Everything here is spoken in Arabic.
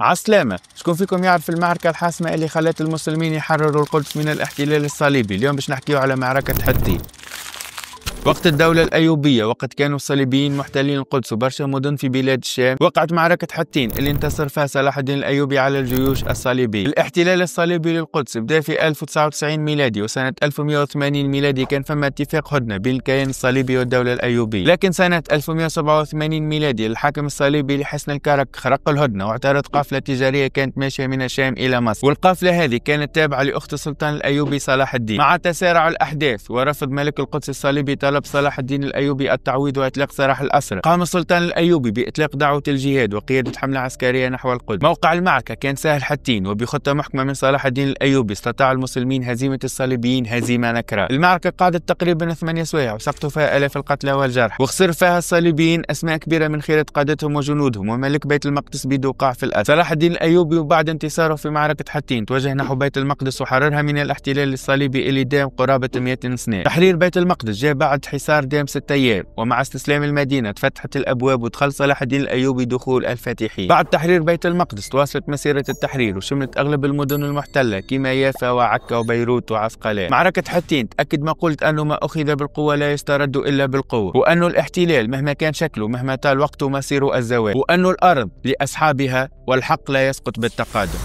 عالسلامة، شكون فيكم يعرف المعركة الحاسمة اللي خلت المسلمين يحرروا القدس من الاحتلال الصليبي؟ اليوم باش نحكيو على معركة حطين. وقت الدولة الأيوبية، وقت كانوا الصليبيين محتلين القدس وبرشا مدن في بلاد الشام، وقعت معركة حطين اللي انتصر فيها صلاح الدين الأيوبي على الجيوش الصليبية. الاحتلال الصليبي للقدس بدا في 1099 ميلادي، وسنة 1180 ميلادي كان فما اتفاق هدنة بين الكيان الصليبي والدولة الأيوبية. لكن سنة 1187 ميلادي الحاكم الصليبي لحسن الكرك خرق الهدنة واعترض قافلة تجارية كانت ماشية من الشام إلى مصر، والقافلة هذه كانت تابعة لأخت السلطان الأيوبي صلاح الدين. مع تسارع الأحداث ورفض ملك القدس الصليبي طلب صلاح الدين الأيوبي التعويض وإطلاق سراح الأسرى، قام السلطان الأيوبي بإطلاق دعوة الجهاد وقيادة حملة عسكرية نحو القدس. موقع المعركة كان سهل حطين، وبخطة محكمة من صلاح الدين الأيوبي استطاع المسلمين هزيمة الصليبيين هزيمة نكراء. المعركة قعدت تقريبا 8 سوايع وسقطوا فيها آلاف القتلى والجرحى، وخسر فيها الصليبيين أسماء كبيرة من خيرة قادتهم وجنودهم، وملك بيت المقدس بيده وقع في الأسر. صلاح الدين الأيوبي وبعد انتصاره في معركة حطين توجه نحو بيت المقدس وحررها من الاحتلال الصليبي اللي دام قرابة 200 سنة. تحرير بيت المقدس جاء بعد حصار دام 6 أيام، ومع استسلام المدينة فتحت الأبواب ودخل صلاح الدين الأيوبي دخول الفاتحين. بعد تحرير بيت المقدس تواصلت مسيرة التحرير وشملت أغلب المدن المحتلة كما يافا وعكا وبيروت وعسقلان. معركة حطين تأكد ما قلت أنه ما أخذ بالقوة لا يسترد إلا بالقوة، وأنه الاحتلال مهما كان شكله مهما طال وقته مصيره الزوال، وأنه الأرض لأصحابها والحق لا يسقط بالتقادم.